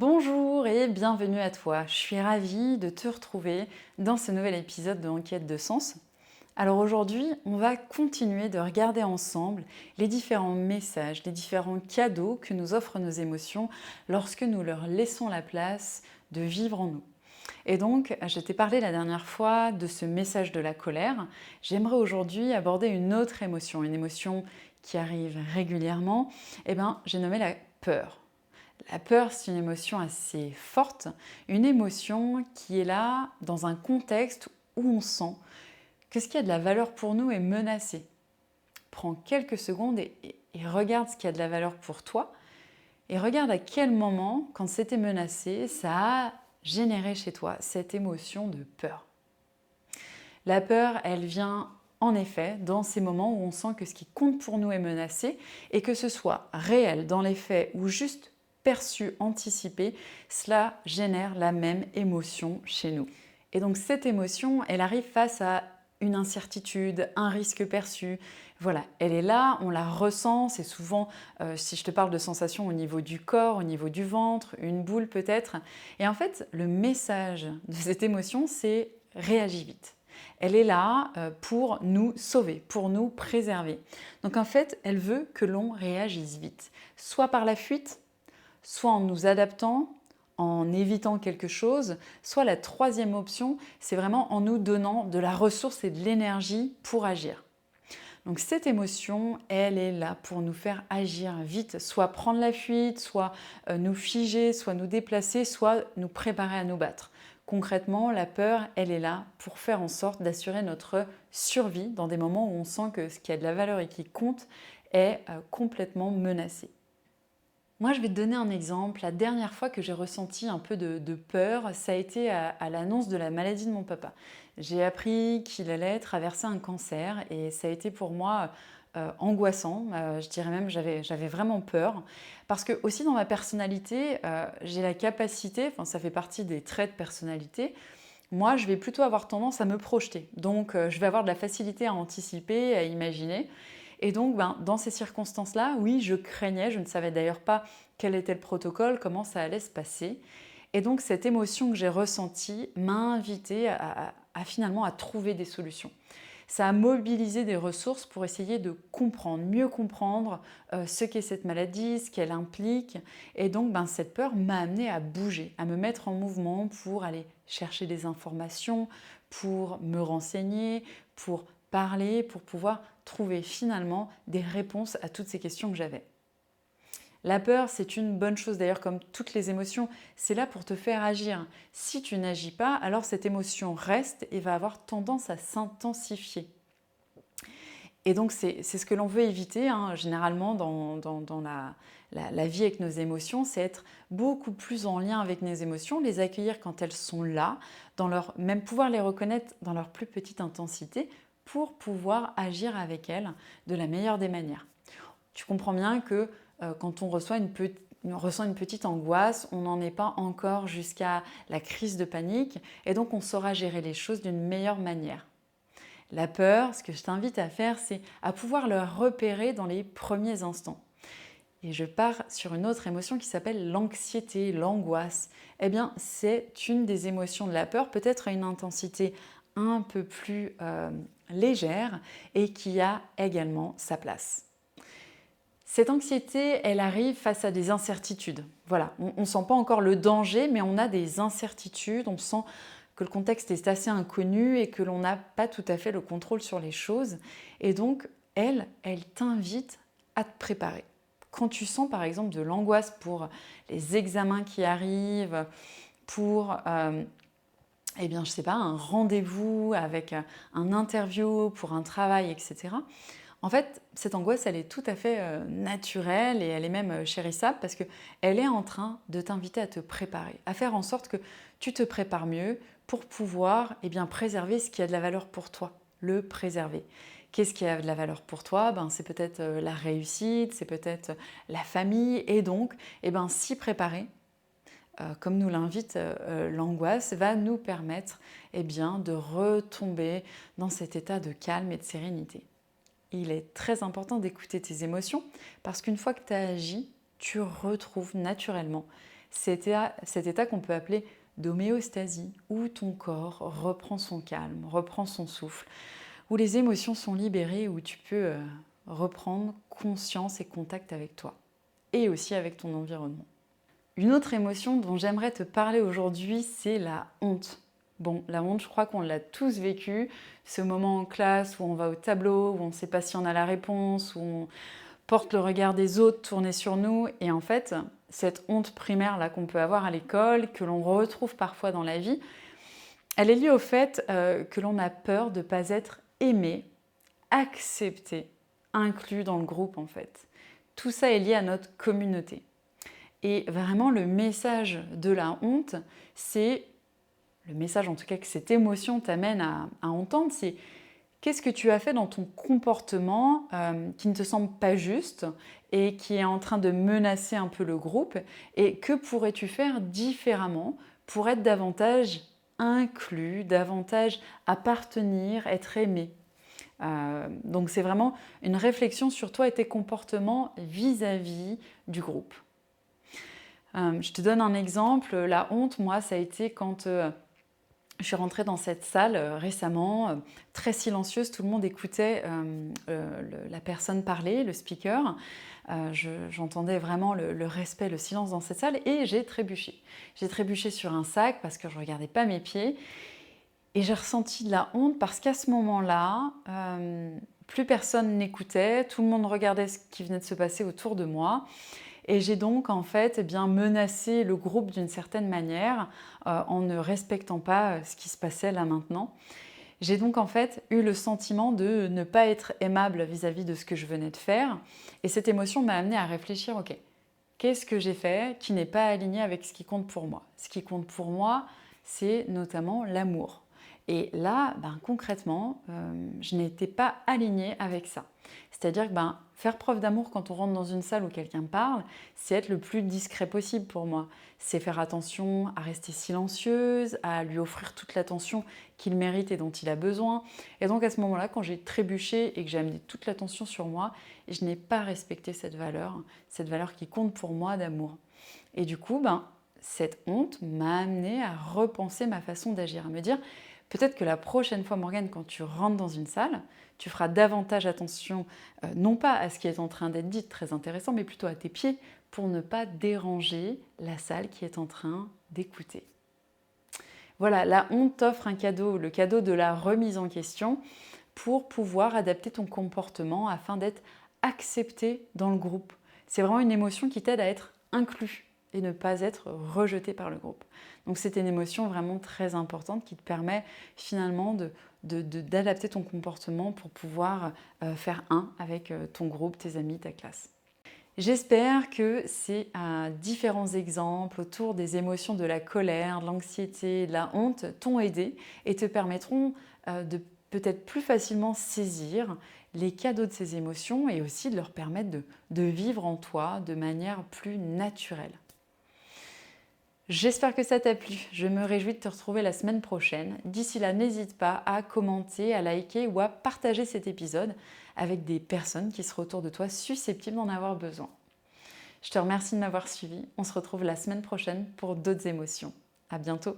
Bonjour et bienvenue à toi. Je suis ravie de te retrouver dans ce nouvel épisode de Enquête de sens. Alors aujourd'hui, on va continuer de regarder ensemble les différents messages, les différents cadeaux que nous offrent nos émotions lorsque nous leur laissons la place de vivre en nous. Et donc, je t'ai parlé la dernière fois de ce message de la colère. J'aimerais aujourd'hui aborder une autre émotion, une émotion qui arrive régulièrement. J'ai nommé la peur. La peur, c'est une émotion assez forte, une émotion qui est là dans un contexte où on sent que ce qui a de la valeur pour nous est menacé. Prends quelques secondes et regarde ce qui a de la valeur pour toi et regarde à quel moment, quand c'était menacé, ça a généré chez toi cette émotion de peur. La peur, elle vient en effet dans ces moments où on sent que ce qui compte pour nous est menacé et que ce soit réel dans les faits ou juste perçu, anticipé, cela génère la même émotion chez nous. Et donc cette émotion, elle arrive face à une incertitude, un risque perçu. Voilà, elle est là, on la ressent, c'est souvent, si je te parle de sensations au niveau du corps, au niveau du ventre, une boule peut-être. Et en fait, le message de cette émotion, c'est réagis vite. Elle est là pour nous sauver, pour nous préserver. Donc en fait, elle veut que l'on réagisse vite, soit par la fuite, soit en nous adaptant, en évitant quelque chose, soit la troisième option, c'est vraiment en nous donnant de la ressource et de l'énergie pour agir. Donc cette émotion, elle est là pour nous faire agir vite, soit prendre la fuite, soit nous figer, soit nous déplacer, soit nous préparer à nous battre. Concrètement, la peur, elle est là pour faire en sorte d'assurer notre survie dans des moments où on sent que ce qui a de la valeur et qui compte est complètement menacé. Moi, je vais te donner un exemple. La dernière fois que j'ai ressenti un peu de peur, ça a été à l'annonce de la maladie de mon papa. J'ai appris qu'il allait traverser un cancer et ça a été pour moi angoissant. Je dirais même j'avais vraiment peur. Parce que aussi dans ma personnalité, j'ai la capacité, enfin ça fait partie des traits de personnalité, moi je vais plutôt avoir tendance à me projeter. Donc je vais avoir de la facilité à anticiper, à imaginer. Et donc, dans ces circonstances-là, oui, je craignais, je ne savais d'ailleurs pas quel était le protocole, comment ça allait se passer. Et donc, cette émotion que j'ai ressentie m'a invitée finalement à trouver des solutions. Ça a mobilisé des ressources pour essayer de comprendre, mieux comprendre ce qu'est cette maladie, ce qu'elle implique. Et donc, cette peur m'a amenée à bouger, à me mettre en mouvement pour aller chercher des informations, pour me renseigner, pour parler, pour pouvoir trouver finalement des réponses à toutes ces questions que j'avais. La peur, c'est une bonne chose d'ailleurs, comme toutes les émotions, c'est là pour te faire agir. Si tu n'agis pas, alors cette émotion reste et va avoir tendance à s'intensifier. Et donc c'est ce que l'on veut éviter, généralement dans la vie avec nos émotions, c'est être beaucoup plus en lien avec nos émotions, les accueillir quand elles sont là, même pouvoir les reconnaître dans leur plus petite intensité pour pouvoir agir avec elles de la meilleure des manières. Tu comprends bien que quand on ressent une petite angoisse, on n'en est pas encore jusqu'à la crise de panique et donc on saura gérer les choses d'une meilleure manière. La peur, ce que je t'invite à faire, c'est à pouvoir le repérer dans les premiers instants. Et je pars sur une autre émotion qui s'appelle l'anxiété, l'angoisse. Eh bien, c'est une des émotions de la peur, peut-être à une intensité un peu plus légère et qui a également sa place. Cette anxiété, elle arrive face à des incertitudes. Voilà, on ne sent pas encore le danger, mais on a des incertitudes, on sent que le contexte est assez inconnu et que l'on n'a pas tout à fait le contrôle sur les choses. Et donc, elle t'invite à te préparer. Quand tu sens par exemple de l'angoisse pour les examens qui arrivent, pour je sais pas, un rendez-vous avec un interview, pour un travail, etc. En fait, cette angoisse, elle est tout à fait naturelle et elle est même chérissable parce qu'elle est en train de t'inviter à te préparer, à faire en sorte que tu te prépares mieux pour pouvoir préserver ce qui a de la valeur pour toi, le préserver. Qu'est-ce qui a de la valeur pour toi ? C'est peut-être la réussite, c'est peut-être la famille et donc s'y préparer. Comme nous l'invite l'angoisse, va nous permettre de retomber dans cet état de calme et de sérénité. Il est très important d'écouter tes émotions parce qu'une fois que tu as agi, tu retrouves naturellement cet état qu'on peut appeler d'homéostasie, où ton corps reprend son calme, reprend son souffle, où les émotions sont libérées, où tu peux reprendre conscience et contact avec toi et aussi avec ton environnement. Une autre émotion dont j'aimerais te parler aujourd'hui, c'est la honte. Bon, la honte, je crois qu'on l'a tous vécu, ce moment en classe où on va au tableau, où on ne sait pas si on a la réponse, où on porte le regard des autres tourné sur nous. Et en fait, cette honte primaire là qu'on peut avoir à l'école, que l'on retrouve parfois dans la vie, elle est liée au fait que l'on a peur de ne pas être aimé, accepté, inclus dans le groupe en fait. Tout ça est lié à notre communauté. Et vraiment, le message de la honte, c'est le message en tout cas que cette émotion t'amène à entendre, c'est qu'est-ce que tu as fait dans ton comportement qui ne te semble pas juste et qui est en train de menacer un peu le groupe, et que pourrais-tu faire différemment pour être davantage inclus, davantage appartenir, être aimé. Donc c'est vraiment une réflexion sur toi et tes comportements vis-à-vis du groupe. Je te donne un exemple. La honte, moi, ça a été quand je suis rentrée dans cette salle récemment, très silencieuse, tout le monde écoutait la personne parler, le speaker. J'entendais vraiment le respect, le silence dans cette salle, et j'ai trébuché. J'ai trébuché sur un sac parce que je ne regardais pas mes pieds, et j'ai ressenti de la honte parce qu'à ce moment-là, plus personne n'écoutait, tout le monde regardait ce qui venait de se passer autour de moi. Et j'ai donc en fait menacé le groupe d'une certaine manière en ne respectant pas ce qui se passait là maintenant. J'ai donc en fait eu le sentiment de ne pas être aimable vis-à-vis de ce que je venais de faire. Et cette émotion m'a amenée à réfléchir, ok, qu'est-ce que j'ai fait qui n'est pas aligné avec ce qui compte pour moi? Ce qui compte pour moi, c'est notamment l'amour. Et là, concrètement, je n'étais pas alignée avec ça. C'est-à-dire que faire preuve d'amour quand on rentre dans une salle où quelqu'un parle, c'est être le plus discret possible pour moi. C'est faire attention à rester silencieuse, à lui offrir toute l'attention qu'il mérite et dont il a besoin. Et donc à ce moment-là, quand j'ai trébuché et que j'ai amené toute l'attention sur moi, je n'ai pas respecté cette valeur qui compte pour moi d'amour. Et du coup, cette honte m'a amenée à repenser ma façon d'agir, à me dire peut-être que la prochaine fois, Morgane, quand tu rentres dans une salle, tu feras davantage attention, non pas à ce qui est en train d'être dit, très intéressant, mais plutôt à tes pieds, pour ne pas déranger la salle qui est en train d'écouter. Voilà, la honte t'offre un cadeau, le cadeau de la remise en question, pour pouvoir adapter ton comportement afin d'être accepté dans le groupe. C'est vraiment une émotion qui t'aide à être inclus et ne pas être rejeté par le groupe. Donc c'est une émotion vraiment très importante qui te permet finalement d'adapter ton comportement pour pouvoir faire un avec ton groupe, tes amis, ta classe. J'espère que ces différents exemples autour des émotions de la colère, de l'anxiété, de la honte t'ont aidé et te permettront de peut-être plus facilement saisir les cadeaux de ces émotions et aussi de leur permettre de vivre en toi de manière plus naturelle. J'espère que ça t'a plu. Je me réjouis de te retrouver la semaine prochaine. D'ici là, n'hésite pas à commenter, à liker ou à partager cet épisode avec des personnes qui seraient autour de toi susceptibles d'en avoir besoin. Je te remercie de m'avoir suivi. On se retrouve la semaine prochaine pour d'autres émotions. À bientôt.